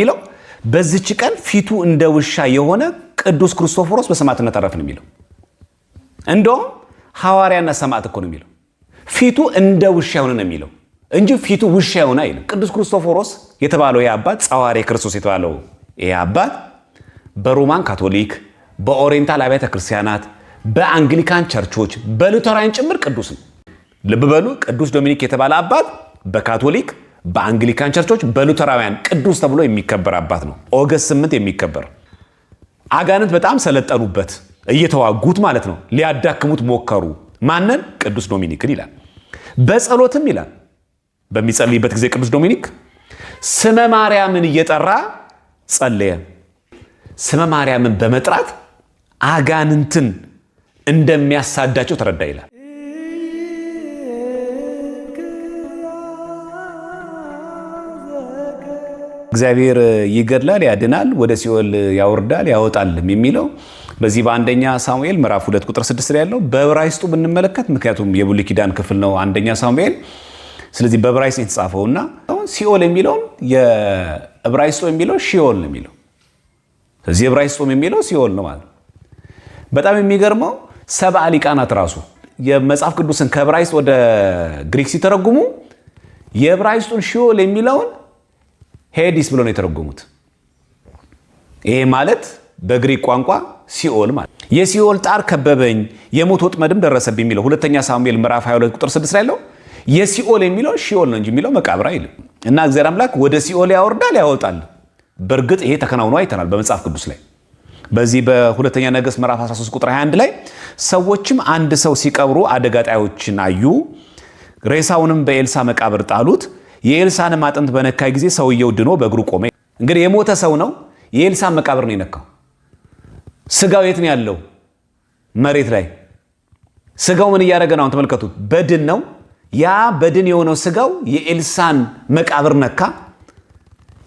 የሚለው በዚህች ቀን ፊቱ እንደ ውሻ የሆነ ቅዱስ ክርስቶፎሮስ በሰማዕትነት አረፈ ነው የሚለው። እንደውም ሐዋርያና ሰማዕት እኮ ነው የሚለው። ፊቱ እንደ ውሻ የሆነ ነው የሚለው እንጂ ፊቱ ውሻ የሆነ አይልም። ቅዱስ ክርስቶፎሮስ የተባለው የአባት ጸዋሬ ክርስቶስ የተባለው የአባት በሮማን ካቶሊክ፣ በኦሪየንታል አብያተ ክርስቲያናት፣ በአንግሊካን ቸርቾች፣ በሉተራን ጭምር ቅዱስ ነው። ልብ በሉ፣ ቅዱስ ዶሚኒክ የተባለ አባት በካቶሊክ፣ በአንግሊካን ቸርቾች፣ በሉተራውያን ቅዱስ ተብሎ የሚከበር አባት ነው። ኦገስት 8 የሚከበር አጋንንት በጣም ሰለጠኑበት፣ እየተዋጉት ማለት ነው። ሊያዳክሙት ሞከሩ። ማንን? ቅዱስ ዶሚኒክን ይላል። በጸሎትም ይላል በሚጸልይበት ጊዜ ቅዱስ ዶሚኒክ ስመ ማርያምን እየጠራ ጸለየ። ስመ ማርያምን በመጥራት አጋንንትን እንደሚያሳዳቸው ተረዳ ይላል። እግዚአብሔር ይገድላል፣ ያድናል፣ ወደ ሲኦል ያወርዳል፣ ያወጣልም የሚለው በዚህ በአንደኛ ሳሙኤል ምዕራፍ 2 ቁጥር 6 ላይ ያለው በዕብራይስጡ ብንመለከት፣ ምክንያቱም የብሉይ ኪዳን ክፍል ነው አንደኛ ሳሙኤል። ስለዚህ በዕብራይስጥ የተጻፈውና ሲኦል የሚለውን የዕብራይስጡ የሚለው ሺኦል ነው የሚለው። ስለዚህ ዕብራይስጡ የሚለው ሲኦል ነው ማለት ነው። በጣም የሚገርመው ሰብአ ሊቃናት ራሱ የመጽሐፍ ቅዱስን ከዕብራይስጥ ወደ ግሪክ ሲተረጉሙ የዕብራይስጡን ሺኦል የሚለውን ሄዲስ ብሎ ነው የተረጎሙት። ይሄ ማለት በግሪክ ቋንቋ ሲኦል ማለት የሲኦል ጣር ከበበኝ የሞት ወጥመድም ደረሰብኝ የሚለው ሁለተኛ ሳሙኤል ምዕራፍ 22 ቁጥር 6 ላይ ያለው የሲኦል የሚለው ሺኦል ነው እንጂ የሚለው መቃብር አይልም። እና እግዚአብሔር አምላክ ወደ ሲኦል ያወርዳል፣ ያወጣል። በእርግጥ ይሄ ተከናውኖ አይተናል በመጽሐፍ ቅዱስ ላይ። በዚህ በሁለተኛ ነገሥት ምዕራፍ 13 ቁጥር 21 ላይ ሰዎችም አንድ ሰው ሲቀብሩ አደጋ ጣዮችን አዩ፣ ሬሳውንም በኤልሳ መቃብር ጣሉት። የኤልሳንም አጥንት በነካ ጊዜ ሰውየው ድኖ በእግሩ ቆመ። እንግዲህ የሞተ ሰው ነው፣ የኤልሳን መቃብር ነው የነካው። ስጋው የት ነው ያለው? መሬት ላይ። ስጋው ምን እያደረገ ነው? ተመልከቱት፣ በድን ነው። ያ በድን የሆነው ስጋው የኤልሳን መቃብር ነካ።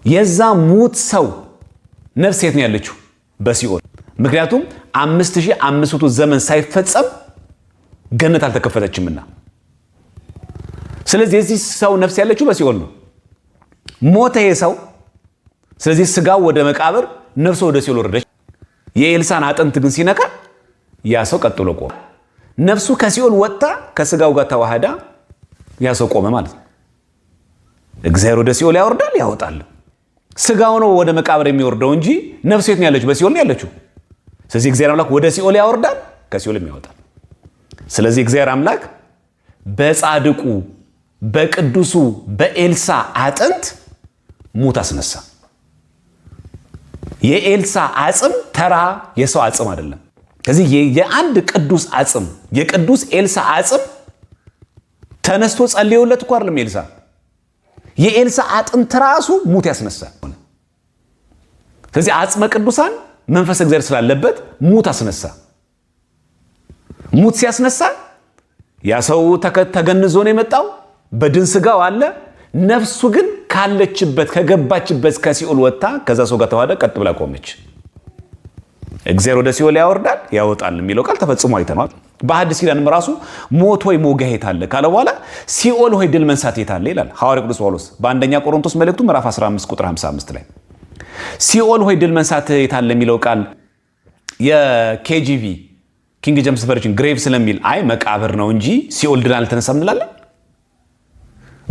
የዛ ሙት ሰው ነፍስ የት ነው ያለችው? በሲኦል። ምክንያቱም 5500 ዘመን ሳይፈጸም ገነት አልተከፈተችምና። ስለዚህ የዚህ ሰው ነፍስ ያለችው በሲኦል ነው። ሞተ ይሄ ሰው። ስለዚህ ስጋው ወደ መቃብር፣ ነፍሱ ወደ ሲኦል ወረደች። የኤልሳን አጥንት ግን ሲነካ ያ ሰው ቀጥሎ ቆመ። ነፍሱ ከሲኦል ወጥታ ከስጋው ጋር ተዋህዳ ያ ሰው ቆመ ማለት ነው። እግዚአብሔር ወደ ሲኦል ያወርዳል፣ ያወጣል። ስጋው ነው ወደ መቃብር የሚወርደው እንጂ ነፍሱ የት ነው ያለችው? በሲኦል ነው ያለችው። ስለዚህ እግዚአብሔር አምላክ ወደ ሲኦል ያወርዳል፣ ከሲኦልም ያወጣል። ስለዚህ እግዚአብሔር አምላክ በጻድቁ በቅዱሱ በኤልሳ አጥንት ሙት አስነሳ። የኤልሳ አጽም ተራ የሰው አጽም አይደለም። ከዚህ የአንድ ቅዱስ አጽም የቅዱስ ኤልሳ አጽም ተነስቶ ጸልየውለት እኮ አይደለም ኤልሳ። የኤልሳ አጥንት ራሱ ሙት ያስነሳ። ስለዚህ አጽመ ቅዱሳን መንፈስ እግዚአብሔር ስላለበት ሙት አስነሳ። ሙት ሲያስነሳ ያ ሰው ተገንዞ ነው የመጣው። በድን ስጋው አለ። ነፍሱ ግን ካለችበት ከገባችበት ከሲኦል ወጥታ ከዛ ሰው ጋር ተዋህዳ ቀጥ ብላ ቆመች። እግዚአብሔር ወደ ሲኦል ያወርዳል፣ ያወጣል የሚለው ቃል ተፈጽሞ አይተናል። በሐዲስ ኪዳንም ራሱ ሞት ሆይ መውጊያ የት አለ ካለ በኋላ ሲኦል ሆይ ድል መንሳት የት አለ ይላል ሐዋርያው ቅዱስ ጳውሎስ በአንደኛ ቆሮንቶስ መልእክቱ ምዕራፍ 15 ቁጥር 55 ላይ። ሲኦል ሆይ ድል መንሳት የት አለ የሚለው ቃል የኬጂቪ ኪንግ ጄምስ ቨርዥን ግሬቭ ስለሚል አይ መቃብር ነው እንጂ ሲኦል ድል አልተነሳም እንላለን።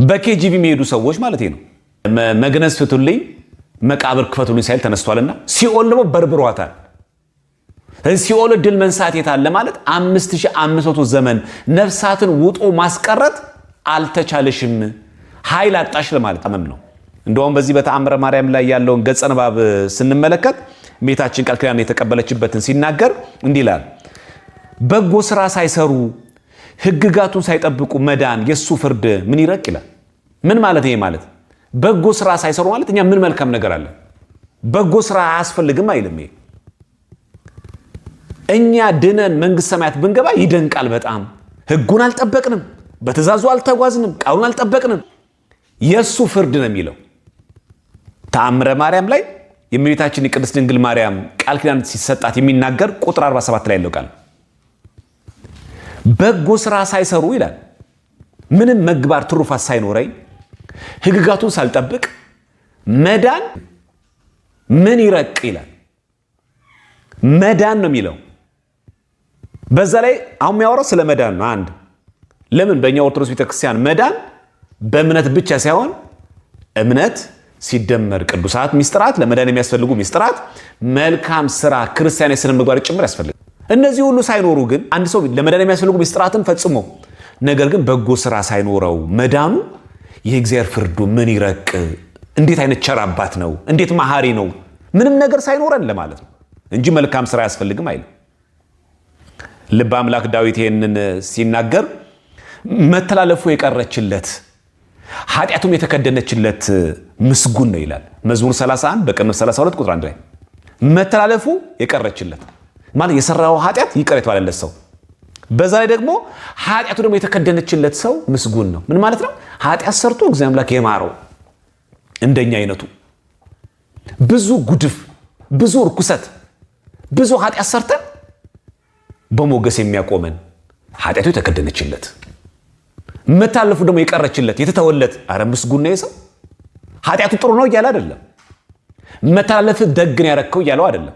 በኬጂቪ የሚሄዱ ሰዎች ማለት ነው መግነዝ ፍቱልኝ መቃብር ክፈቱልኝ ሳይል ተነስቷልና ሲኦል ደግሞ በርብሯታል። ሲኦል ድል መንሳት የታለ ማለት 5500 ዘመን ነፍሳትን ውጦ ማስቀረት አልተቻለሽም፣ ኃይል አጣሽ ለማለት ነው። እንደውም በዚህ በተአምረ ማርያም ላይ ያለውን ገጸ ንባብ ስንመለከት እመቤታችን ቃል ኪዳን የተቀበለችበትን ሲናገር እንዲህ ይላል። በጎ ስራ ሳይሰሩ ሕግጋቱን ሳይጠብቁ መዳን የሱ ፍርድ ምን ይረቅ ይላል። ምን ማለት ይሄ ማለት በጎ ስራ ሳይሰሩ ማለት እኛ ምን መልካም ነገር አለ? በጎ ስራ አያስፈልግም አይልም። ይሄ እኛ ድነን መንግስት ሰማያት ብንገባ ይደንቃል በጣም። ሕጉን አልጠበቅንም፣ በትእዛዙ አልተጓዝንም፣ ቃሉን አልጠበቅንም። የሱ ፍርድ ነው የሚለው ተአምረ ማርያም ላይ የእመቤታችን የቅድስት ድንግል ማርያም ቃል ኪዳን ሲሰጣት የሚናገር ቁጥር 47 ላይ ያለው ቃል በጎ ስራ ሳይሰሩ ይላል። ምንም መግባር ትሩፋት ሳይኖረኝ ሕግጋቱን ሳልጠብቅ መዳን ምን ይረቅ ይላል። መዳን ነው የሚለው። በዛ ላይ አሁን የሚያወራው ስለ መዳን ነው። አንድ ለምን በእኛ ኦርቶዶክስ ቤተክርስቲያን መዳን በእምነት ብቻ ሳይሆን እምነት ሲደመር ቅዱሳት ሚስጥራት፣ ለመዳን የሚያስፈልጉ ሚስጥራት፣ መልካም ስራ፣ ክርስቲያናዊ ስነ ምግባር ጭምር ያስፈልጋል። እነዚህ ሁሉ ሳይኖሩ ግን አንድ ሰው ለመዳን የሚያስፈልጉ ሚስጥራትን ፈጽሞ ነገር ግን በጎ ስራ ሳይኖረው መዳኑ የእግዚአብሔር ፍርዱ ምን ይረቅ፣ እንዴት አይነት ቸር አባት ነው፣ እንዴት መሐሪ ነው፣ ምንም ነገር ሳይኖረን ለማለት ነው እንጂ መልካም ስራ አያስፈልግም አይልም። ልበ አምላክ ዳዊት ይህንን ሲናገር መተላለፉ የቀረችለት ኃጢአቱም የተከደነችለት ምስጉን ነው ይላል። መዝሙር 31 በቅንፍ 32 ቁጥር 1 ላይ መተላለፉ የቀረችለት ማለት የሰራው ኃጢአት ይቅር የተባለለት ሰው፣ በዛ ላይ ደግሞ ኃጢአቱ ደግሞ የተከደነችለት ሰው ምስጉን ነው። ምን ማለት ነው? ኃጢአት ሰርቶ እግዚአብሔር አምላክ የማረው እንደኛ አይነቱ ብዙ ጉድፍ፣ ብዙ ርኩሰት፣ ብዙ ኃጢአት ሰርተን በሞገስ የሚያቆመን ኃጢአቱ የተከደነችለት፣ መታለፉ ደግሞ የቀረችለት የተተወለት፣ አረ ምስጉን ነው የሰው። ኃጢአቱ ጥሩ ነው እያለ አይደለም፣ መተላለፍ ደግን ያረከው እያለው አይደለም።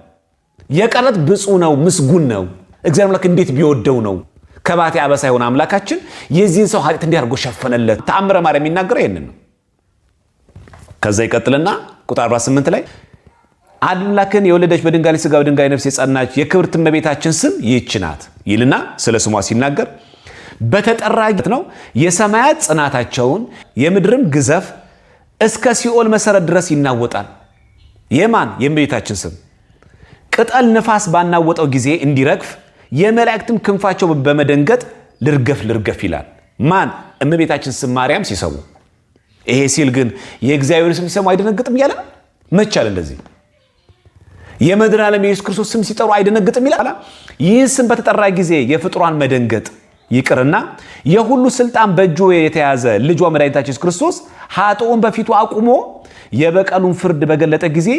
የቀረት ብፁዕ ነው፣ ምስጉን ነው። እግዚአብሔር አምላክ እንዴት ቢወደው ነው ከባቴ አበሳ የሆነ አምላካችን የዚህን ሰው ኃጢአት እንዲያርጎ ሸፈነለት። ተአምረ ማርያም የሚናገረው ይሄንን ነው። ከዛ ይቀጥልና ቁጥር 48 ላይ አምላክን የወለደች በድንጋሌ ሥጋ በድንጋሌ ነፍስ የጸናች የክብርት እመቤታችን ስም ይህች ናት ይልና ስለ ስሟ ሲናገር በተጠራ ነው የሰማያት ጽናታቸውን የምድርም ግዘፍ እስከ ሲኦል መሰረት ድረስ ይናወጣል። የማን የእመቤታችን ስም ቅጠል ንፋስ ባናወጠው ጊዜ እንዲረግፍ የመላእክትም ክንፋቸው በመደንገጥ ልርገፍ ልርገፍ ይላል። ማን? እመቤታችን ስም ማርያም ሲሰሙ። ይሄ ሲል ግን የእግዚአብሔር ስም ሲሰሙ አይደነግጥም እያለ ነው። መቻል እንደዚህ የመድኃኔዓለም ኢየሱስ ክርስቶስ ስም ሲጠሩ አይደነግጥም ይላል። ይህ ስም በተጠራ ጊዜ የፍጡራን መደንገጥ ይቅርና የሁሉ ስልጣን በእጁ የተያዘ ልጇ መድኃኒታችን ኢየሱስ ክርስቶስ ኃጥኡን በፊቱ አቁሞ የበቀሉን ፍርድ በገለጠ ጊዜ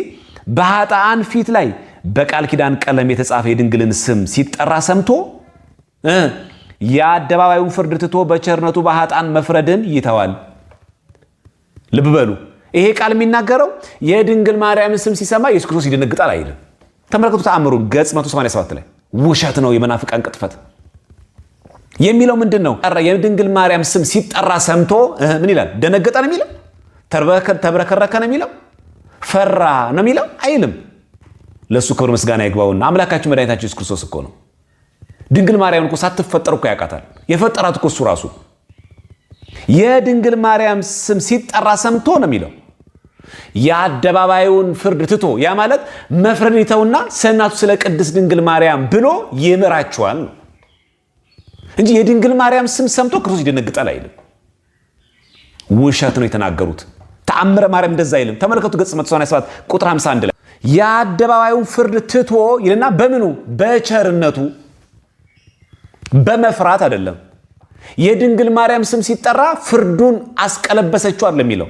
በኃጥአን ፊት ላይ በቃል ኪዳን ቀለም የተጻፈ የድንግልን ስም ሲጠራ ሰምቶ የአደባባዩን ፍርድ ትቶ በቸርነቱ በኃጥአን መፍረድን ይተዋል። ልብ በሉ፣ ይሄ ቃል የሚናገረው የድንግል ማርያምን ስም ሲሰማ ኢየሱስ ክርስቶስ ይደነግጣል አይልም። ተመልከቱ ተአምሩን ገጽ 187 ላይ ውሸት ነው የመናፍቃን ቅጥፈት የሚለው ምንድን ነው? የድንግል ማርያም ስም ሲጠራ ሰምቶ ምን ይላል? ደነገጠ ነው የሚለው? ተብረከረከ ነው የሚለው? ፈራ ነው የሚለው? አይልም። ለሱ ክብር ምስጋና ይግባውና አምላካችን መድኃኒታችን ኢየሱስ ክርስቶስ እኮ ነው። ድንግል ማርያም እኮ ሳትፈጠር እኮ ያውቃታል። የፈጠራት እኮ እሱ ራሱ። የድንግል ማርያም ስም ሲጠራ ሰምቶ ነው የሚለው። የአደባባዩን ፍርድ ትቶ፣ ያ ማለት መፍረድን ይተውና ሰናቱ ስለ ቅድስት ድንግል ማርያም ብሎ ይምራቸዋል ነው እንጂ የድንግል ማርያም ስም ሰምቶ ክርስቶስ ይደነግጣል አይልም። ውሸት ነው የተናገሩት። ተአምረ ማርያም እንደዛ አይልም። ተመልከቱ ገጽ 187 ቁጥር 51 ላይ የአደባባዩን ፍርድ ትቶ ይልና በምኑ? በቸርነቱ በመፍራት አይደለም። የድንግል ማርያም ስም ሲጠራ ፍርዱን አስቀለበሰችው አይደለም የሚለው።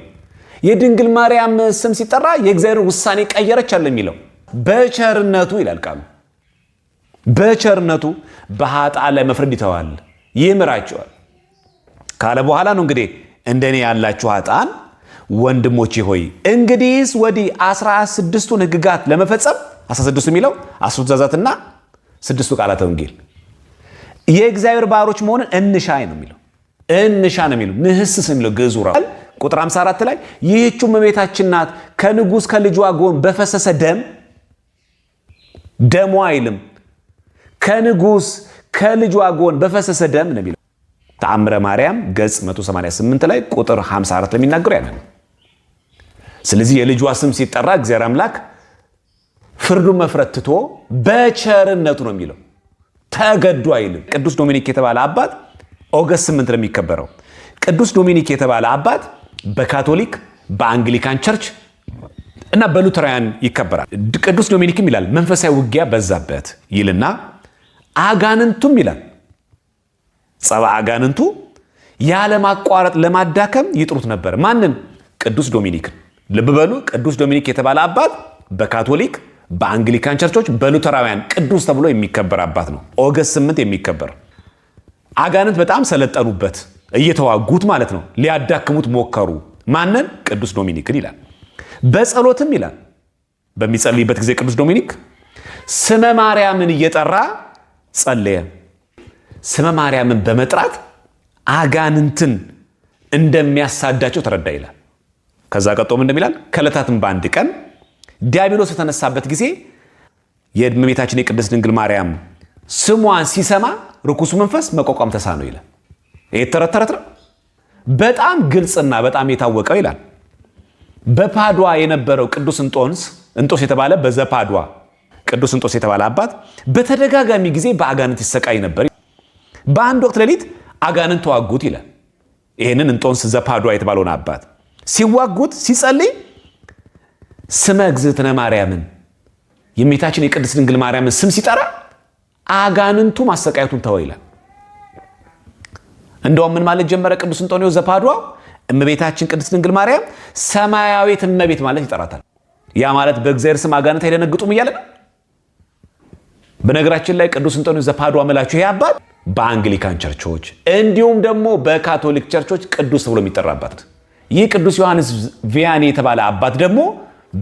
የድንግል ማርያም ስም ሲጠራ የእግዚአብሔር ውሳኔ ቀየረች አይደለም የሚለው። በቸርነቱ ይላል ቃሉ። በቸርነቱ በኃጥአን ላይ መፍረድ ይተዋል፣ ይምራቸዋል ካለ በኋላ ነው እንግዲህ እንደኔ ያላችሁ ኃጥአን ወንድሞቼ ሆይ እንግዲህስ ወዲህ 16ቱን ሕግጋት ለመፈጸም 16ቱ የሚለው 10 ትእዛዛትና 6ቱ ቃላተ ወንጌል የእግዚአብሔር ባሮች መሆንን እንሻይ ነው የሚለው። እንሻ ነው የሚለው። ንህስስ ነው የሚለው ግዕዙ ራሱ። ቁጥር 54 ላይ ይህች እመቤታችን ናት ከንጉሥ ከልጇ ጎን በፈሰሰ ደሟ አይልም፣ ከንጉሥ ከልጇ ጎን በፈሰሰ ደም ነው የሚለው። ተአምረ ማርያም ገጽ 188 ላይ ቁጥር 54 ለሚናገሩ ያለ ነው። ስለዚህ የልጇ ስም ሲጠራ እግዚአብሔር አምላክ ፍርዱን መፍረድ ትቶ በቸርነቱ ነው የሚለው። ተገዱ አይልም። ቅዱስ ዶሚኒክ የተባለ አባት ኦገስት 8 ለሚከበረው ቅዱስ ዶሚኒክ የተባለ አባት በካቶሊክ በአንግሊካን ቸርች እና በሉተራውያን ይከበራል። ቅዱስ ዶሚኒክም ይላል መንፈሳዊ ውጊያ በዛበት ይልና አጋንንቱም ይላል ጸባ አጋንንቱ ያለማቋረጥ ለማዳከም ይጥሩት ነበር። ማንን? ቅዱስ ዶሚኒክን። ልብ በሉ፣ ቅዱስ ዶሚኒክ የተባለ አባት በካቶሊክ በአንግሊካን ቸርቾች በሉተራውያን ቅዱስ ተብሎ የሚከበር አባት ነው። ኦገስት 8 የሚከበር አጋንንት በጣም ሰለጠኑበት፣ እየተዋጉት ማለት ነው። ሊያዳክሙት ሞከሩ። ማንን? ቅዱስ ዶሚኒክን ይላል። በጸሎትም ይላል በሚጸልይበት ጊዜ ቅዱስ ዶሚኒክ ስመ ማርያምን እየጠራ ጸለየ። ስመ ማርያምን በመጥራት አጋንንትን እንደሚያሳዳቸው ተረዳ ይላል። ከዛ ቀጥሎም እንደሚላል ከዕለታትም በአንድ ቀን ዲያብሎስ በተነሳበት ጊዜ የእመቤታችን የቅድስት ድንግል ማርያም ስሟን ሲሰማ ርኩሱ መንፈስ መቋቋም ተሳነው ይላል። ይሄ ተረት ነው። በጣም ግልጽና በጣም የታወቀው ይላል በፓዷ የነበረው ቅዱስ እንጦስ የተባለ በዘፓዷ ቅዱስ እንጦስ የተባለ አባት በተደጋጋሚ ጊዜ በአጋንንት ይሰቃይ ነበር። በአንድ ወቅት ሌሊት አጋንንት ተዋጉት ይላል። ይሄንን እንጦንስ ዘፓዷ የተባለውን አባት ሲዋጉት ሲጸልይ ስመ እግዝእትነ ማርያምን የእመቤታችን የቅድስት ድንግል ማርያምን ስም ሲጠራ አጋንንቱ ማሰቃየቱን ተወ ይላል። እንደውም ምን ማለት ጀመረ ቅዱስ እንጦንዮስ ዘፓዷ? እመቤታችን ቅድስት ድንግል ማርያም ሰማያዊት እመቤት ማለት ይጠራታል። ያ ማለት በእግዚአብሔር ስም አጋንንት አይደነግጡም እያለ ነው። በነገራችን ላይ ቅዱስ እንጦንዮስ ዘፓዷ መላችሁ ይሄ አባት በአንግሊካን ቸርቾች እንዲሁም ደግሞ በካቶሊክ ቸርቾች ቅዱስ ተብሎ የሚጠራባት። ይህ ቅዱስ ዮሐንስ ቪያኒ የተባለ አባት ደግሞ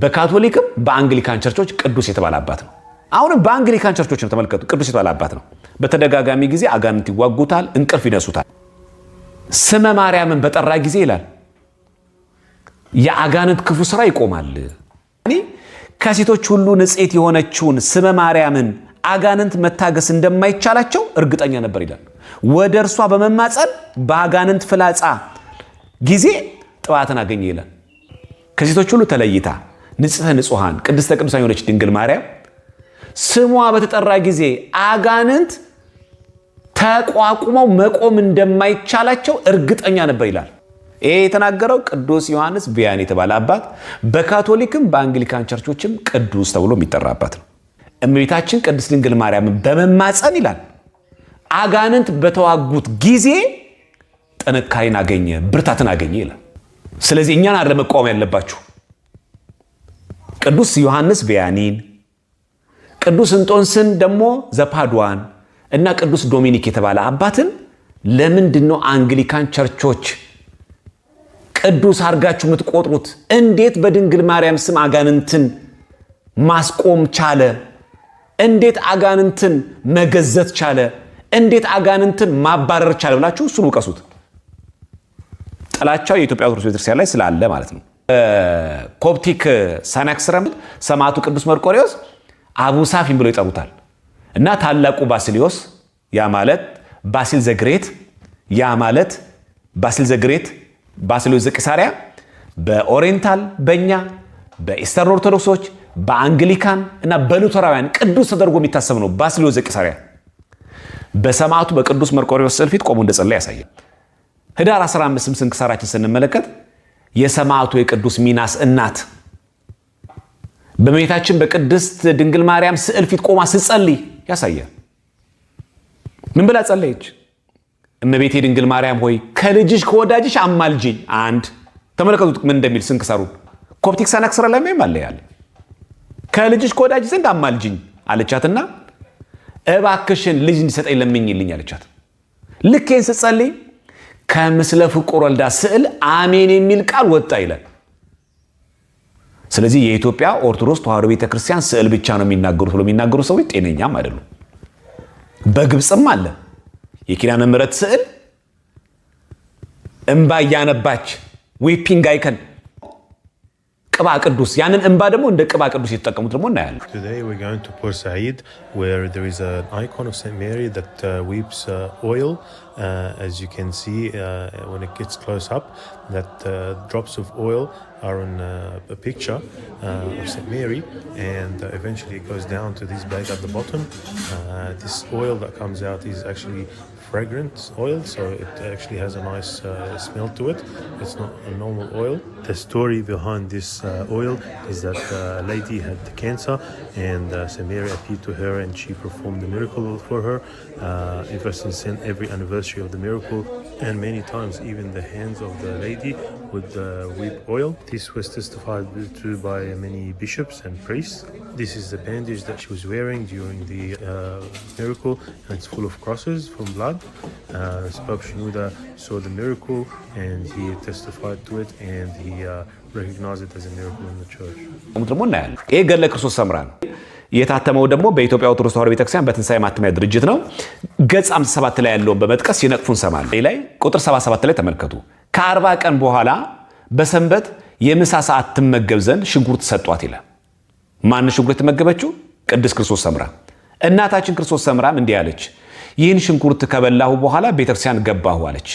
በካቶሊክም በአንግሊካን ቸርቾች ቅዱስ የተባለ አባት ነው። አሁንም በአንግሊካን ቸርቾች ነው ተመልከቱ፣ ቅዱስ የተባለ አባት ነው። በተደጋጋሚ ጊዜ አጋንንት ይዋጉታል፣ እንቅልፍ ይነሱታል። ስመ ማርያምን በጠራ ጊዜ ይላል የአጋንንት ክፉ ስራ ይቆማል። ከሴቶች ሁሉ ንጽሕት የሆነችውን ስመ ማርያምን አጋንንት መታገስ እንደማይቻላቸው እርግጠኛ ነበር ይላል። ወደ እርሷ በመማፀን በአጋንንት ፍላጻ ጊዜ ጥባትን አገኘ ይላል። ከሴቶች ሁሉ ተለይታ ንጽሕተ ንጹሐን ቅድስተ ቅዱሳን የሆነች ድንግል ማርያም ስሟ በተጠራ ጊዜ አጋንንት ተቋቁመው መቆም እንደማይቻላቸው እርግጠኛ ነበር ይላል። ይሄ የተናገረው ቅዱስ ዮሐንስ ቪያኒ የተባለ አባት በካቶሊክም በአንግሊካን ቸርቾችም ቅዱስ ተብሎ የሚጠራ አባት ነው። እመቤታችን ቅድስት ድንግል ማርያምን በመማፀን ይላል አጋንንት በተዋጉት ጊዜ ጥንካሬን አገኘ፣ ብርታትን አገኘ ይላል። ስለዚህ እኛን አይደለም መቃወም ያለባችሁ ቅዱስ ዮሐንስ ቪያኒን፣ ቅዱስ እንጦንስን ደግሞ ዘፓዷን እና ቅዱስ ዶሚኒክ የተባለ አባትን ለምንድነው አንግሊካን ቸርቾች ቅዱስ አድርጋችሁ የምትቆጥሩት? እንዴት በድንግል ማርያም ስም አጋንንትን ማስቆም ቻለ? እንዴት አጋንንትን መገዘት ቻለ? እንዴት አጋንንትን ማባረር ቻለ ብላችሁ እሱን ውቀሱት። ጥላቻው የኢትዮጵያ ኦርቶዶክስ ቤተክርስቲያን ላይ ስላለ ማለት ነው። ኮፕቲክ ሳናክስረም ሰማዕቱ ቅዱስ መርቆሬዎስ አቡሳፊን ብሎ ይጠሩታል እና ታላቁ ባሲሊዮስ ያ ማለት ባሲል ዘግሬት ያ ማለት ባሲል ዘግሬት ባሲሊዮስ ዘቂሳርያ በኦሪየንታል በእኛ በኢስተርን ኦርቶዶክሶች በአንግሊካን እና በሉተራውያን ቅዱስ ተደርጎ የሚታሰብ ነው። ባሲሊዮስ ዘቂሳርያ በሰማዕቱ በቅዱስ መርቆሬዎስ ስዕል ፊት ቆሞ እንደጸለየ ያሳያል። ህዳር 15 ስንክሳራችን ስንመለከት የሰማዕቱ የቅዱስ ሚናስ እናት በእመቤታችን በቅድስት ድንግል ማርያም ስዕል ፊት ቆማ ስትጸልይ ያሳያል። ምን ብላ ጸለየች? እመቤቴ ድንግል ማርያም ሆይ ከልጅሽ ከወዳጅሽ አማልጅኝ። አንድ ተመለከቱት ምን እንደሚል ስንክሳሩን ኮፕቲክ ሳናክስራ ላይ ያለ ከልጅሽ ከወዳጅሽ ዘንድ አማልጅኝ አለቻትና እባክሽን ልጅ እንዲሰጠኝ ለምኝልኝ አለቻት። ልኬን ስትጸልይ ከምስለ ፍቁር ወልዳ ስዕል አሜን የሚል ቃል ወጣ ይላል። ስለዚህ የኢትዮጵያ ኦርቶዶክስ ተዋሕዶ ቤተክርስቲያን ስዕል ብቻ ነው የሚናገሩት ብሎ የሚናገሩ ሰዎች ጤነኛም አይደሉም። በግብጽም አለ የኪዳነ ምሕረት ስዕል እንባ ያነባች ዊፒንግ አይከን ቅባ ቅዱስ ያንን እንባ ደግሞ እንደ ቅባ ቅዱስ የተጠቀሙት ደግሞ እናያለን። Today we're going to Port Said where there is an icon of Saint Mary that weeps oil. As you can see when it gets close up that drops of oil are on a picture of Saint Mary and eventually it goes down to this bag at the bottom. This oil that comes out is actually fragrant oil, so it actually has a nice smell to it. It's not a normal oil. The story behind this oil is that a lady had cancer and Saint Mary appeared to her and she performed the miracle for her. Ever since then, every anniversary of the miracle and many times even the hands of the lady with the whip oil. This was testified to by many bishops and priests. This is the bandage that she was wearing during the miracle, and it's full of crosses from blood. Pope Shenouda saw the miracle and he testified to it, and he recognized it as a miracle in the church. ይሄ ገድለ ክርስቶስ ሰምራ ነው። የታተመው ደግሞ በኢትዮጵያ ኦርቶዶክስ ተዋሕዶ ቤተክርስቲያን በትንሳኤ ማተሚያ ድርጅት ነው። ገጽ 57 ላይ ያለውን በመጥቀስ ሲነቅፉን ሰማል። ላይ ቁጥር 77 ላይ ተመልከቱ። ከ40 ቀን በኋላ በሰንበት የምሳ ሰዓት ትመገብ ዘንድ ሽንኩርት ሰጧት ይላል። ማን ሽንኩርት ተመገበችው? ቅድስት ክርስቶስ ሰምራ። እናታችን ክርስቶስ ሰምራም እንዲህ አለች፣ ይህን ሽንኩርት ከበላሁ በኋላ ቤተክርስቲያን ገባሁ አለች።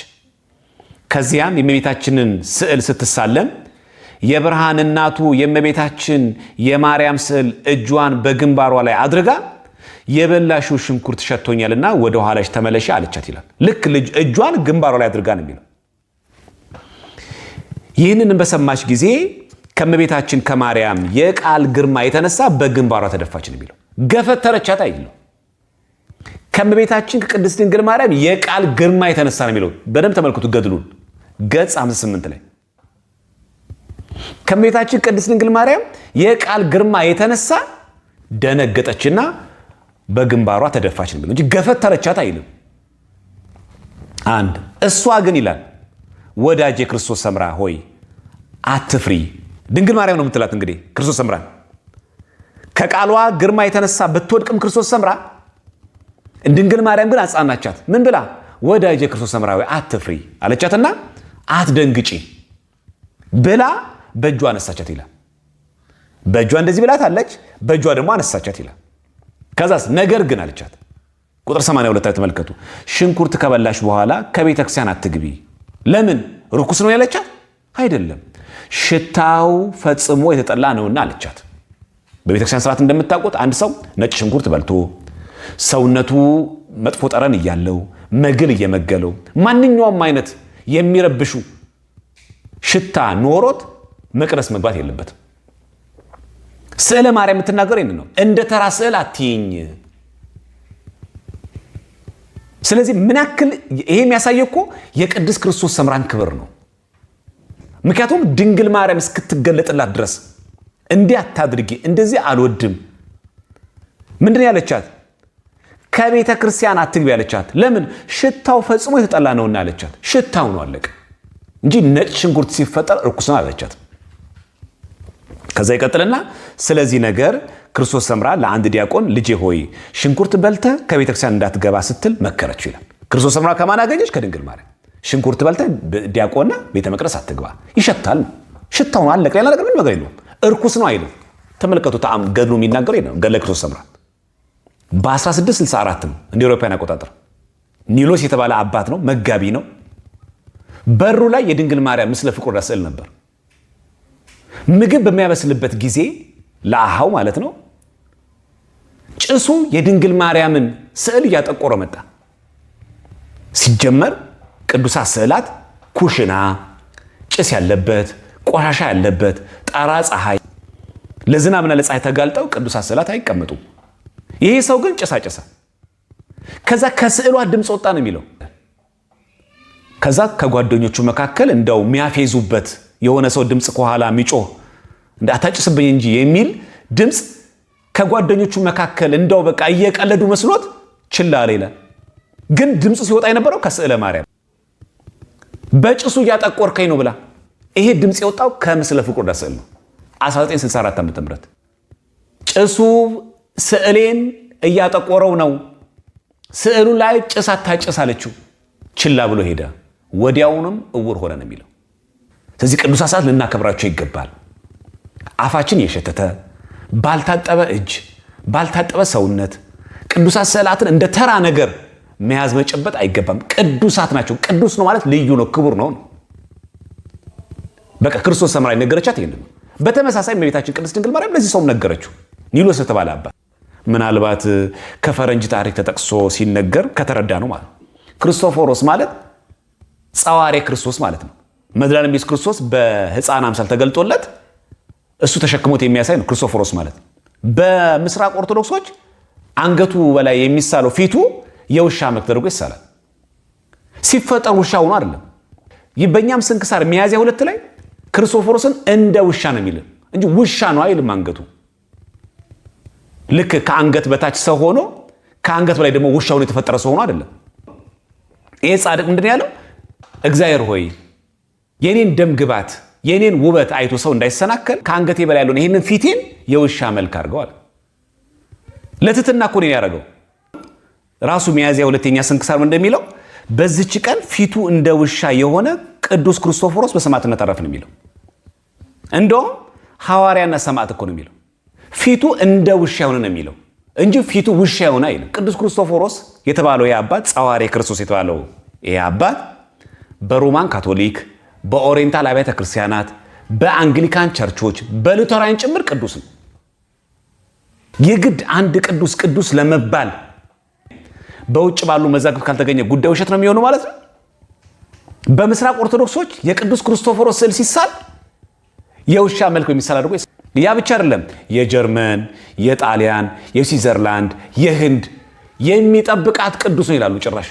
ከዚያም የእመቤታችንን ስዕል ስትሳለም የብርሃን እናቱ የእመቤታችን የማርያም ስዕል እጇን በግንባሯ ላይ አድርጋ የበላሽው ሽንኩርት ሸቶኛልና ወደ ኋላሽ ተመለሺ አለቻት ይላል። ልክ ልጅ እጇን ግንባሯ ላይ አድርጋ ነው የሚለው። ይህንን በሰማች ጊዜ ከእመቤታችን ከማርያም የቃል ግርማ የተነሳ በግንባሯ ተደፋች ነው የሚለው። ገፈተረቻት አይደለም። ከእመቤታችን ከቅድስት ድንግል ማርያም የቃል ግርማ የተነሳ ነው የሚለው። በደንብ ተመልከቱ ገድሉን ገጽ 58 ላይ ከእመቤታችን ቅድስት ድንግል ማርያም የቃል ግርማ የተነሳ ደነገጠችና በግንባሯ ተደፋች ነው የሚለው እንጂ ገፈተረቻት አይልም። አንድ እሷ ግን ይላል ወዳጄ ክርስቶስ ሰምራ ሆይ አትፍሪ። ድንግል ማርያም ነው የምትላት እንግዲህ ክርስቶስ ሰምራ ከቃሏ ግርማ የተነሳ ብትወድቅም ክርስቶስ ሰምራ ድንግል ማርያም ግን አጻናቻት። ምን ብላ? ወዳጄ ክርስቶስ ሰምራ ሆይ አትፍሪ አለቻትና አትደንግጪ ብላ በእጇ አነሳቻት ይላል። በእጇ እንደዚህ ብላት አለች፣ በእጇ ደግሞ አነሳቻት ይላል። ከዛስ ነገር ግን አለቻት። ቁጥር 82 ላይ ተመልከቱ። ሽንኩርት ከበላሽ በኋላ ከቤተ ክርስቲያን አትግቢ። ለምን? ርኩስ ነው ያለቻት አይደለም፣ ሽታው ፈጽሞ የተጠላ ነውና አለቻት። በቤተ ክርስቲያን ስርዓት እንደምታውቁት አንድ ሰው ነጭ ሽንኩርት በልቶ ሰውነቱ መጥፎ ጠረን እያለው መግል እየመገለው ማንኛውም አይነት የሚረብሹ ሽታ ኖሮት መቅደስ መግባት የለበትም። ስዕለ ማርያም የምትናገር ይህን ነው። እንደ ተራ ስዕል አትይኝ። ስለዚህ ምን ያክል ይሄ የሚያሳየው እኮ የቅድስት ክርስቶስ ሰምራን ክብር ነው። ምክንያቱም ድንግል ማርያም እስክትገለጥላት ድረስ እንዲህ አታድርጊ፣ እንደዚህ አልወድም። ምንድን ያለቻት? ከቤተ ክርስቲያን አትግቢ ያለቻት። ለምን? ሽታው ፈጽሞ የተጠላ ነውና አለቻት። ሽታው ነው አለቀ እንጂ ነጭ ሽንኩርት ሲፈጠር ርኩስ ነው አለቻት። ከዛ ይቀጥልና ስለዚህ ነገር ክርስቶስ ሰምራ ለአንድ ዲያቆን ልጄ ሆይ ሽንኩርት በልተ ከቤተ ክርስቲያን እንዳትገባ ስትል መከረችው ይላል። ክርስቶስ ሰምራ ከማን አገኘች? ከድንግል ማርያም። ሽንኩርት በልተ ዲያቆንና ቤተ መቅደስ አትግባ፣ ይሸታል። ሽታው ነው አለቀ። ሌላ ነገር ምን ነገር የለውም። እርኩስ ነው አይልም። ተመልከቱ። ተአም ገድሉ የሚናገረው ይሄ ነው። ገድለ ክርስቶስ ሰምራ በ1664 ነው እንደ አውሮፓውያን አቆጣጠር። ኒሎስ የተባለ አባት ነው፣ መጋቢ ነው። በሩ ላይ የድንግል ማርያም ምስለ ፍቁር ስዕል ነበር። ምግብ በሚያበስልበት ጊዜ ለአሃው ማለት ነው ጭሱ የድንግል ማርያምን ስዕል እያጠቆረ መጣ። ሲጀመር ቅዱሳት ስዕላት ኩሽና፣ ጭስ ያለበት፣ ቆሻሻ ያለበት፣ ጠራ ፀሐይ፣ ለዝናብና ለፀሐይ ተጋልጠው ቅዱሳት ስዕላት አይቀመጡም። ይሄ ሰው ግን ጭሳ ጭሳ። ከዛ ከስዕሏ ድምፅ ወጣ ነው የሚለው። ከዛ ከጓደኞቹ መካከል እንደው የሚያፌዙበት የሆነ ሰው ድምፅ ከኋላ የሚጮህ አታጭስብኝ እንጂ የሚል ድምፅ ከጓደኞቹ መካከል እንደው በቃ እየቀለዱ መስሎት ችላ አለ ይላል። ግን ድምፁ ሲወጣ የነበረው ከስዕለ ማርያም በጭሱ እያጠቆርከኝ ነው ብላ። ይሄ ድምፅ የወጣው ከምስለ ፍቁር ስዕል ነው። 1964 ዓ.ም ጭሱ ስዕሌን እያጠቆረው ነው፣ ስዕሉ ላይ ጭስ አታጭስ አለችው። ችላ ብሎ ሄደ። ወዲያውንም እውር ሆነ ነው የሚለው። ስለዚህ ቅዱሳት ሰዓት ልናከብራቸው ይገባል። አፋችን የሸተተ ባልታጠበ እጅ ባልታጠበ ሰውነት ቅዱሳት ስዕላትን እንደ ተራ ነገር መያዝ መጨበጥ አይገባም። ቅዱሳት ናቸው። ቅዱስ ነው ማለት ልዩ ነው፣ ክቡር ነው። በቃ ክርስቶስ ሰምራ ነገረቻት ይሄን ነው። በተመሳሳይ እመቤታችን ቅድስት ድንግል ማርያም ለዚህ ሰው ነገረችው። ኒሎስ የተባለ አባት ምናልባት ከፈረንጅ ታሪክ ተጠቅሶ ሲነገር ከተረዳ ነው ማለት። ክርስቶፎሮስ ማለት ጸዋሬ ክርስቶስ ማለት ነው። መድኃኔ ኢየሱስ ክርስቶስ በሕፃን አምሳል ተገልጦለት እሱ ተሸክሞት የሚያሳይ ነው ክርስቶፎሮስ ማለት። በምስራቅ ኦርቶዶክሶች አንገቱ በላይ የሚሳለው ፊቱ የውሻ መልክ ተደርጎ ይሳላል። ሲፈጠር ውሻ ሆኖ አይደለም። በእኛም ስንክሳር ሚያዝያ 2 ላይ ክርስቶፎሮስን እንደ ውሻ ነው የሚል እንጂ ውሻ ነው አይልም። አንገቱ ልክ ከአንገት በታች ሰው ሆኖ ከአንገት በላይ ደግሞ ውሻ ሆኖ የተፈጠረ ሰው ሆኖ አይደለም። ይሄ ጻድቅ ምንድን ያለው? እግዚአብሔር ሆይ የኔን ደም ግባት የኔን ውበት አይቶ ሰው እንዳይሰናከል ከአንገቴ በላይ ያለውን ይሄንን ፊቴን የውሻ መልክ አድርገዋል። ለትትና እኮ ነው ያደረገው። ራሱ ሚያዝያ 2ኛ ስንክሳር እንደሚለው በዚች ቀን ፊቱ እንደ ውሻ የሆነ ቅዱስ ክርስቶፎሮስ በሰማዕትነት አረፈ ነው የሚለው። እንደውም ሐዋርያና ሰማዕት እኮ ነው የሚለው። ፊቱ እንደ ውሻ የሆነ ነው የሚለው እንጂ ፊቱ ውሻ የሆነ አይልም። ቅዱስ ክርስቶፎሮስ የተባለው ይሄ አባት ጸዋርየ ክርስቶስ የተባለው ይሄ አባት በሮማን ካቶሊክ፣ በኦሪየንታል አብያተ ክርስቲያናት፣ በአንግሊካን ቸርቾች፣ በሉተራን ጭምር ቅዱስ ነው። የግድ አንድ ቅዱስ ለመባል በውጭ ባሉ መዛግብት ካልተገኘ ጉዳይ ውሸት ነው የሚሆነው ማለት ነው። በምስራቅ ኦርቶዶክሶች የቅዱስ ክርስቶፎሮስ ስዕል ሲሳል የውሻ መልክ የሚሳል አድርጎ ያ ብቻ አይደለም። የጀርመን፣ የጣሊያን፣ የስዊዘርላንድ፣ የህንድ የሚጠብቃት ቅዱስ ነው ይላሉ። ጭራሽ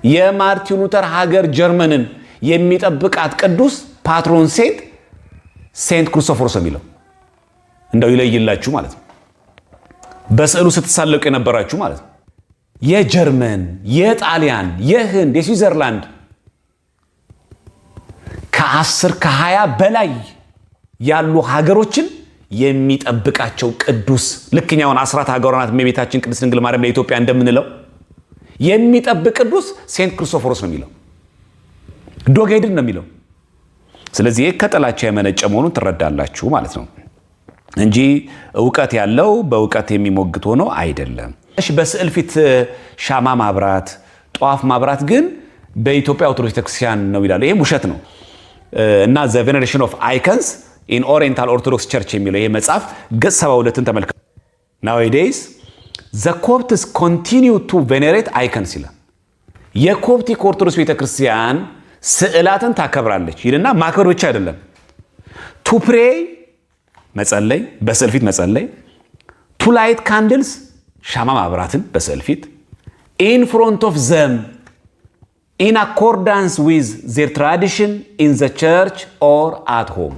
የማርቲን ሉተር ሀገር ጀርመንን የሚጠብቃት ቅዱስ ፓትሮን ሴንት ክርስቶፎሮስ የሚለው እንደው ይለይላችሁ ማለት ነው። በስዕሉ ስትሳለቁ የነበራችሁ ማለት ነው። የጀርመን፣ የጣሊያን፣ የህንድ፣ የስዊዘርላንድ ከ10 ከ20 በላይ ያሉ ሀገሮችን የሚጠብቃቸው ቅዱስ ልክኛውን አስራት ሀገሯናት እመቤታችን ቅድስት ድንግል ማርያም ለኢትዮጵያ እንደምንለው የሚጠብቅ ቅዱስ ሴንት ክርስቶፎሮስ ነው የሚለው። ዶግሄድን ነው የሚለው። ስለዚህ ከጥላቻ የመነጨ መሆኑን ትረዳላችሁ ማለት ነው እንጂ ዕውቀት ያለው በዕውቀት የሚሞግት ሆኖ አይደለም። በስዕል ፊት ሻማ ማብራት፣ ጧፍ ማብራት ግን በኢትዮጵያ ኦርቶዶክስ ቤተክርስቲያን ነው ይላሉ። ይሄም ውሸት ነው እና ዘ ቬኔሬሽን ኦፍ አይከንስ ኢን ኦሪየንታል ኦርቶዶክስ ቸርች የሚለው ይሄ መጽሐፍ ገጽ 72ን ተመልከቱ። ናውዴይስ ዘ ኮፕትስ ኮንቲኒው ቱ ቬኔሬት አይከንስ ይላል። የኮፕቲክ ኦርቶዶክስ ቤተክርስቲያን ስዕላትን ታከብራለች ይልና ማክበር ብቻ አይደለም፣ ቱ ፕሬይ መጸለይ፣ በስዕል ፊት መጸለይ፣ ቱ ላይት ካንድልስ ሻማ ማብራትን በስዕል ፊት ኢን ፍሮንት ኦፍ ዘም ኢን አኮርዳንስ ዊዝ ዜር ትራዲሽን ኢን ዘ ቸርች ኦር አት ሆም።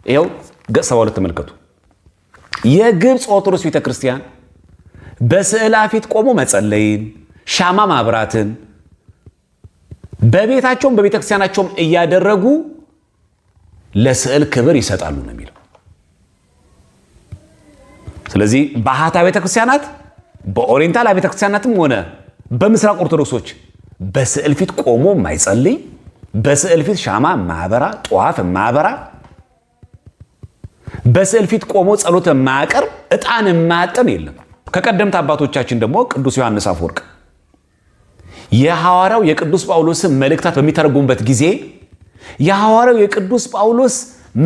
ይኸው ገጽ 72 ተመልከቱ። የግብፅ ኦርቶዶክስ ቤተክርስቲያን በስዕላ ፊት ቆሞ መጸለይን፣ ሻማ ማብራትን በቤታቸውም በቤተክርስቲያናቸውም እያደረጉ ለስዕል ክብር ይሰጣሉ ነው የሚለው። ስለዚህ ባህታ ቤተክርስቲያናት በኦሪየንታል ቤተክርስቲያናትም ሆነ በምስራቅ ኦርቶዶክሶች በስዕል ፊት ቆሞ ማይጸልይ፣ በስዕል ፊት ሻማ ማበራ፣ ጧፍ ማበራ፣ በስዕል ፊት ቆሞ ጸሎት ማቀርብ፣ ዕጣን ማጠን የለም። ከቀደምት አባቶቻችን ደግሞ ቅዱስ ዮሐንስ አፈወርቅ የሐዋርያው የቅዱስ ጳውሎስን መልእክታት በሚተረጉምበት ጊዜ የሐዋርያው የቅዱስ ጳውሎስ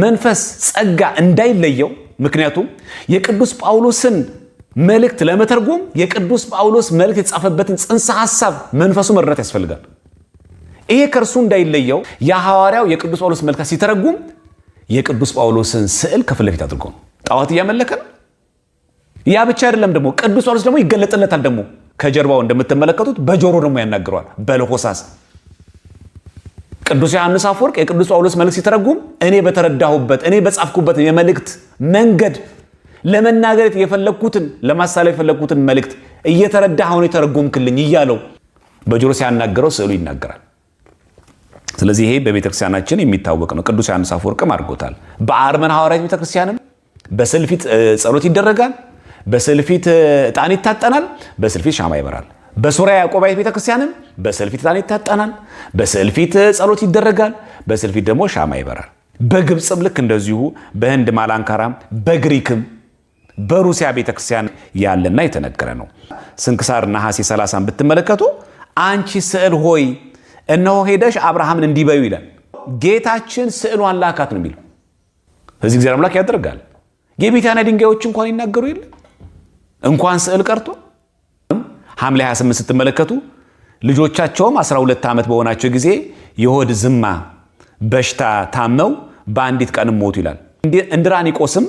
መንፈስ ጸጋ እንዳይለየው፣ ምክንያቱም የቅዱስ ጳውሎስን መልእክት ለመተርጎም የቅዱስ ጳውሎስ መልእክት የተጻፈበትን ጽንሰ ሐሳብ መንፈሱ መረዳት ያስፈልጋል። ይሄ ከእርሱ እንዳይለየው የሐዋርያው የቅዱስ ጳውሎስ መልእክት ሲተረጉም የቅዱስ ጳውሎስን ስዕል ከፊት ለፊት አድርጎ ነው። ጣዖት እያመለከ ነው። ያ ብቻ አይደለም፣ ደግሞ ቅዱስ ጳውሎስ ደግሞ ይገለጥለታል። ደግሞ ከጀርባው እንደምትመለከቱት በጆሮ ደግሞ ያናግረዋል በለሆሳስ። ቅዱስ ዮሐንስ አፈወርቅ የቅዱስ ጳውሎስ መልእክት ሲተረጉም እኔ በተረዳሁበት እኔ በጻፍኩበት የመልእክት መንገድ ለመናገር የፈለግኩትን ለማሳለፍ የፈለግኩትን መልእክት እየተረዳህ አሁን የተረጎምክልኝ እያለው በጆሮ ሲያናገረው ስዕሉ ይናገራል። ስለዚህ ይሄ በቤተክርስቲያናችን የሚታወቅ ነው። ቅዱስ ዮሐንስ አፈወርቅም አድርጎታል። በአርመን ሐዋርያት ቤተክርስቲያንም በስዕል ፊት ጸሎት ይደረጋል፣ በስዕል ፊት ዕጣን ይታጠናል፣ በስዕል ፊት ሻማ ይበራል። በሶርያ ያዕቆባዊት ቤተክርስቲያንም በስዕል ፊት ዕጣን ይታጠናል፣ በስዕል ፊት ጸሎት ይደረጋል፣ በስዕል ፊት ደግሞ ሻማ ይበራል። በግብፅም ልክ እንደዚሁ፣ በህንድ ማላንካራም፣ በግሪክም በሩሲያ ቤተክርስቲያን ያለና የተነገረ ነው። ስንክሳር ነሐሴ 30 ብትመለከቱ አንቺ ስዕል ሆይ እነሆ ሄደሽ አብርሃምን እንዲበዩ ይላል። ጌታችን ስዕሏን ላካት ነው የሚለው። ስለዚህ እግዚአብሔር አምላክ ያደርጋል። የቤታንያ ድንጋዮች እንኳን ይናገሩ የለ እንኳን ስዕል ቀርቶ። ሐምሌ 28 ስትመለከቱ ልጆቻቸውም 12 ዓመት በሆናቸው ጊዜ የሆድ ዝማ በሽታ ታመው በአንዲት ቀንም ሞቱ ይላል። እንድራኒቆስም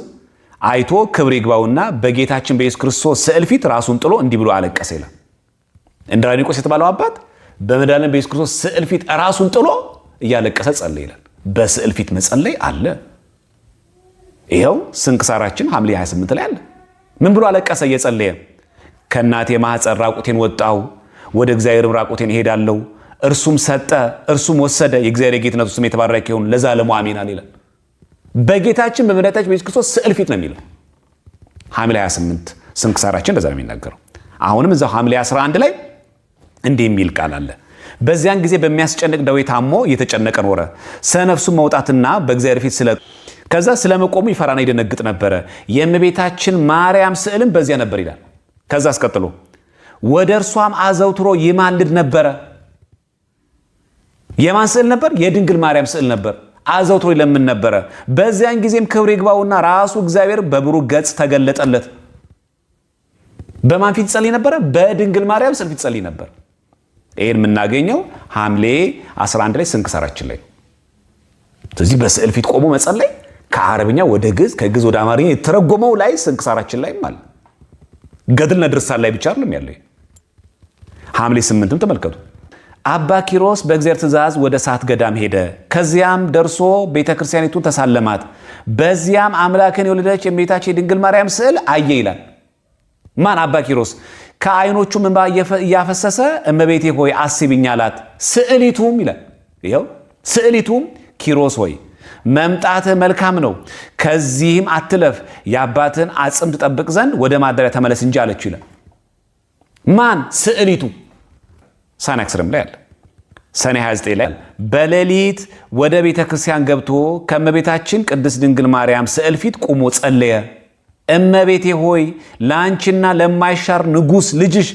አይቶ ክብር ይግባውና በጌታችን በኢየሱስ ክርስቶስ ስዕል ፊት ራሱን ጥሎ እንዲህ ብሎ አለቀሰ ይላል። እንድራኒቆስ የተባለው አባት በመድኃኒዓለም በኢየሱስ ክርስቶስ ስዕል ፊት ራሱን ጥሎ እያለቀሰ ጸለየ ይላል። በስዕል ፊት መጸለይ አለ። ይኸው ስንክሳራችን ሐምሌ 28 ላይ አለ። ምን ብሎ አለቀሰ እየጸለየ? ከእናቴ ማኅፀን ራቁቴን ወጣው፣ ወደ እግዚአብሔርም ራቁቴን እሄዳለሁ። እርሱም ሰጠ፣ እርሱም ወሰደ። የእግዚአብሔር ጌትነቱ ስም የተባረከ ይሁን ለዘላለሙ አሜን ይላል። በጌታችን በመድኃኒታችን በኢየሱስ ክርስቶስ ስዕል ፊት ነው የሚለው ሐምሌ 28 ስንክሳራችን እንደዛ ነው የሚናገረው። አሁንም እዛው ሐምሌ 11 ላይ እንዲህ የሚል ቃል አለ። በዚያን ጊዜ በሚያስጨንቅ ደዌ ታሞ እየተጨነቀ ኖረ። ስለነፍሱም መውጣትና በእግዚአብሔር ፊት ከዛ ስለመቆሙ ይፈራና ይደነግጥ ነበረ። የእመቤታችን ማርያም ስዕልም በዚያ ነበር ይላል። ከዛ አስቀጥሎ ወደ እርሷም አዘውትሮ ይማልድ ነበረ። የማን ስዕል ነበር? የድንግል ማርያም ስዕል ነበር። አዘውትሮ ይለምን ነበረ። በዚያን ጊዜም ክብር ይግባውና ራሱ እግዚአብሔር በብሩህ ገጽ ተገለጠለት። በማን ፊት ጸልይ ነበረ? በድንግል ማርያም ስዕል ፊት ጸልይ ነበር። ይህን የምናገኘው ሐምሌ 11 ላይ ስንክሳራችን ላይ። ስለዚህ በስዕል ፊት ቆሞ መጸለይ ከአረብኛ ወደ ግዕዝ ከግዕዝ ወደ አማርኛ የተረጎመው ላይ ስንክሳራችን ላይ ማለት ገድልና ድርሳን ላይ ብቻ አይደለም ያለው። ሐምሌ 8ም ተመልከቱ። አባ ኪሮስ በእግዚአብሔር ትእዛዝ ወደ እሳት ገዳም ሄደ። ከዚያም ደርሶ ቤተክርስቲያኒቱን ተሳለማት። በዚያም አምላክን የወለደች የእመቤታችን የድንግል ማርያም ስዕል አየ ይላል። ማን? አባ ኪሮስ። ከዓይኖቹም እንባ እያፈሰሰ እመቤቴ ሆይ አስቢኝ አላት። ስዕሊቱም ይላል ይኸው ስዕሊቱም ኪሮስ ሆይ መምጣትህ መልካም ነው፣ ከዚህም አትለፍ፣ የአባትን አጽም ትጠብቅ ዘንድ ወደ ማደሪያ ተመለስ እንጂ አለችው ይላል። ማን? ስዕሊቱ። ሰኔ 10 ላይ አለ። ሰኔ 29 ላይ በሌሊት ወደ ቤተ ክርስቲያን ገብቶ ከእመቤታችን ቅድስት ድንግል ማርያም ስዕል ፊት ቆሞ ጸለየ። እመቤቴ ሆይ ለአንቺና ለማይሻር ንጉሥ ልጅሽ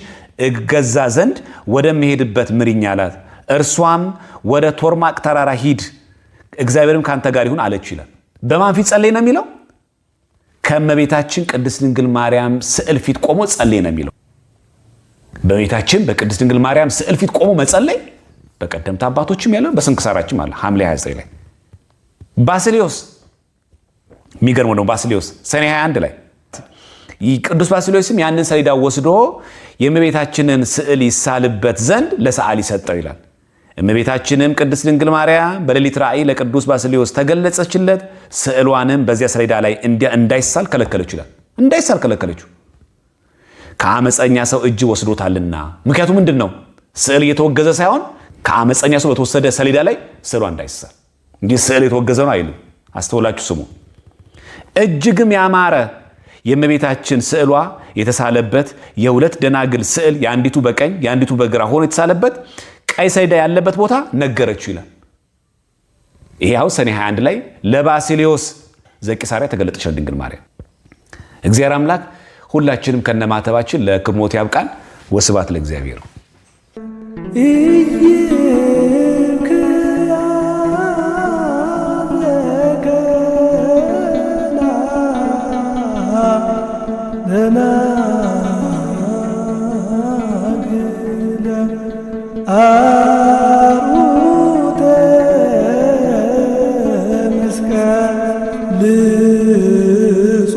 እገዛ ዘንድ ወደምሄድበት ምሪኝ አላት። እርሷም ወደ ቶርማቅ ተራራ ሂድ፣ እግዚአብሔርም ካንተ ጋር ይሁን አለችው ይላል። በማን ፊት ጸለየ ነው የሚለው? ከእመቤታችን ቅድስት ድንግል ማርያም ስዕል ፊት ቆሞ ጸለየ ነው የሚለው። በእመቤታችን በቅድስት ድንግል ማርያም ስዕል ፊት ቆሞ መጸለይ በቀደምት አባቶችም ያለው በስንክሳራችንም አለ። ሐምሌ 29 ላይ ባስልዮስ፣ የሚገርመው ነው ባስልዮስ ሰኔ 21 ላይ ቅዱስ ባስልዮስም ያንን ሰሌዳ ወስዶ የእመቤታችንን ስዕል ይሳልበት ዘንድ ለሰዓሊ ሰጠው ይላል። እመቤታችንም ቅድስት ድንግል ማርያም በሌሊት ራእይ ለቅዱስ ባስልዮስ ተገለጸችለት። ስዕሏንም በዚያ ሰሌዳ ላይ እንዳይሳል ከለከለችው ይላል። እንዳይሳል ከለከለችው፣ ከአመፀኛ ሰው እጅ ወስዶታልና። ምክንያቱም ምንድን ነው? ስዕል እየተወገዘ ሳይሆን ከአመፀኛ ሰው በተወሰደ ሰሌዳ ላይ ስዕሏ እንዳይሳል። እንዲህ ስዕል የተወገዘ ነው አይልም። አስተውላችሁ ስሙ። እጅግም ያማረ የእመቤታችን ስዕሏ የተሳለበት የሁለት ደናግል ስዕል የአንዲቱ በቀኝ የአንዲቱ በግራ ሆኖ የተሳለበት ቀይ ሰሌዳ ያለበት ቦታ ነገረችው ይላል። ይሄ አሁን ሰኔ 21 ላይ ለባስልዮስ ዘቂሳርያ ተገለጠችለት ድንግል ማርያም። እግዚአብሔር አምላክ ሁላችንም ከነማተባችን ለክብር ያብቃን። ወስብሐት ለእግዚአብሔር። አሩተ መስቀል ልጾ